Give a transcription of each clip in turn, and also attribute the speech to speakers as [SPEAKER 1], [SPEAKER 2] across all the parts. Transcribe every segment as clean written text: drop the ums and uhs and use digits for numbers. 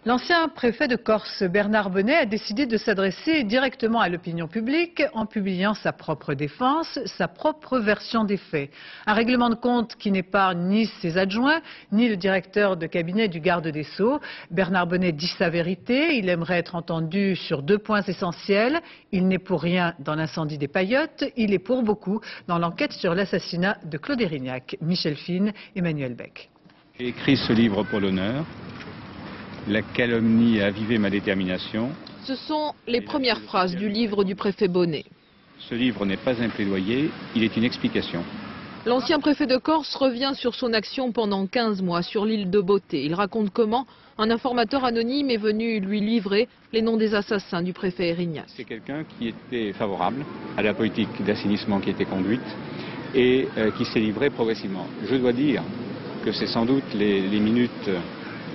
[SPEAKER 1] L'ancien préfet de Corse, Bernard Bonnet, a décidé de s'adresser directement à l'opinion publique en publiant sa propre défense, sa propre version des faits. Un règlement de compte qui n'épargne ni ses adjoints, ni le directeur de cabinet du garde des Sceaux. Bernard Bonnet dit sa vérité, il aimerait être entendu sur 2 points essentiels. Il n'est pour rien dans l'incendie des Paillotes, il est pour beaucoup dans l'enquête sur l'assassinat de Claude Érignac. Michel Fine, Emmanuel Beck.
[SPEAKER 2] J'ai écrit ce livre pour l'honneur. La calomnie a avivé ma détermination.
[SPEAKER 3] Ce sont les premières phrases du livre du préfet Bonnet.
[SPEAKER 2] Ce livre n'est pas un plaidoyer, il est une explication.
[SPEAKER 3] L'ancien préfet de Corse revient sur son action pendant 15 mois sur l'île de Beauté. Il raconte comment un informateur anonyme est venu lui livrer les noms des assassins du préfet Érignac.
[SPEAKER 2] C'est quelqu'un qui était favorable à la politique d'assainissement qui était conduite et qui s'est livré progressivement. Je dois dire que c'est sans doute les minutes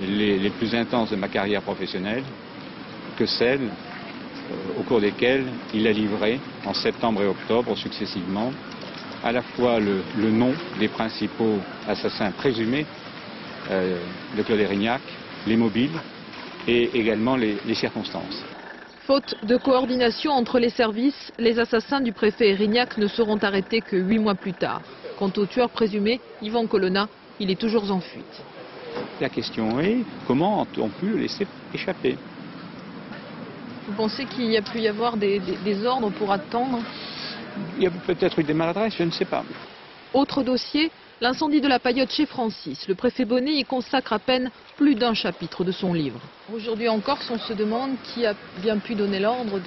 [SPEAKER 2] les plus intenses de ma carrière professionnelle, que celles au cours desquelles il a livré en septembre et octobre successivement à la fois le nom des principaux assassins présumés de Claude Érignac, les mobiles et également les circonstances.
[SPEAKER 3] Faute de coordination entre les services, les assassins du préfet Érignac ne seront arrêtés que 8 mois plus tard. Quant au tueur présumé, Yvan Colonna, il est toujours en fuite.
[SPEAKER 2] La question est, comment ont-on pu le laisser échapper?
[SPEAKER 3] Vous pensez qu'il y a pu y avoir des ordres pour attendre?
[SPEAKER 2] Il y a peut-être eu des maladresses, je ne sais pas.
[SPEAKER 3] Autre dossier, l'incendie de la Paillote chez Francis. Le préfet Bonnet y consacre à peine plus d'un chapitre de son livre. Aujourd'hui en Corse, on se demande qui a bien pu donner l'ordre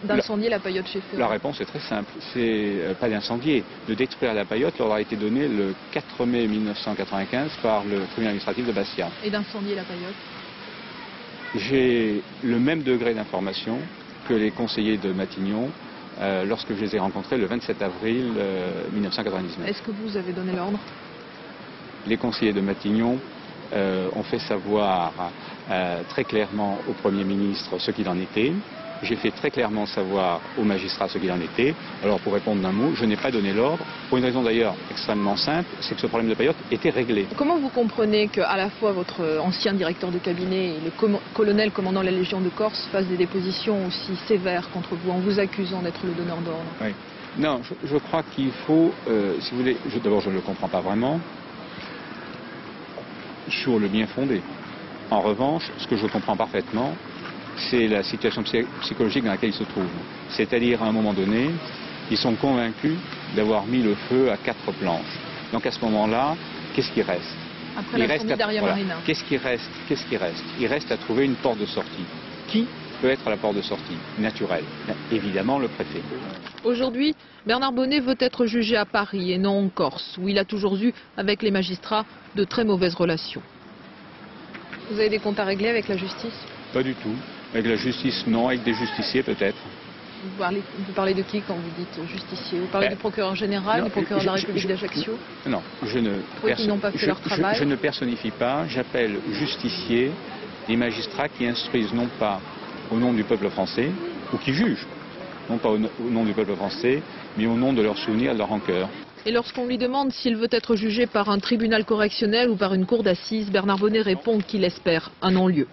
[SPEAKER 3] d'incendier la Paillote chez Francis.
[SPEAKER 2] La réponse est très simple. C'est pas d'incendier, de détruire la Paillote. L'ordre a été donné le 4 mai 1995 par le tribunal administratif de Bastia.
[SPEAKER 3] Et d'incendier la Paillote?
[SPEAKER 2] J'ai le même degré d'information que les conseillers de Matignon lorsque je les ai rencontrés le 27 avril 1999.
[SPEAKER 3] Est-ce que vous avez donné l'ordre?
[SPEAKER 2] Les conseillers de Matignon ont fait savoir très clairement au Premier ministre ce qu'il en était. J'ai fait très clairement savoir aux magistrats ce qu'il en était. Alors pour répondre d'un mot, je n'ai pas donné l'ordre, pour une raison d'ailleurs extrêmement simple, c'est que ce problème de Paillote était réglé.
[SPEAKER 3] Comment vous comprenez qu'à la fois votre ancien directeur de cabinet et le colonel commandant la Légion de Corse fassent des dépositions aussi sévères contre vous en vous accusant d'être le donneur d'ordre?
[SPEAKER 2] Oui. Non, je crois qu'il faut, si vous voulez, d'abord je ne le comprends pas vraiment, sur le bien fondé. En revanche, ce que je comprends parfaitement, c'est la situation psychologique dans laquelle ils se trouvent. C'est-à-dire, à un moment donné, ils sont convaincus d'avoir mis le feu à 4 planches. Donc à ce moment-là, qu'est-ce qui reste?
[SPEAKER 3] Après l'incendie d'Aria Marina.
[SPEAKER 2] Qu'est-ce qui reste? Il reste à trouver une porte de sortie. Qui peut être la porte de sortie naturelle? Évidemment, le préfet.
[SPEAKER 3] Aujourd'hui, Bernard Bonnet veut être jugé à Paris et non en Corse, où il a toujours eu, avec les magistrats, de très mauvaises relations. Vous avez des comptes à régler avec la justice?
[SPEAKER 2] Pas du tout. Avec la justice, non. Avec des justiciers, peut-être.
[SPEAKER 3] Vous parlez de qui quand vous dites justicier? Vous parlez du procureur général, du procureur de la République d'Ajaccio?
[SPEAKER 2] Non, je ne personnifie pas. J'appelle justicier les magistrats qui instruisent non pas au nom du peuple français, ou qui jugent, non pas au nom du peuple français, mais au nom de leurs souvenirs et de leur rancœur.
[SPEAKER 3] Et lorsqu'on lui demande s'il veut être jugé par un tribunal correctionnel ou par une cour d'assises, Bernard Bonnet répond qu'il espère un non-lieu.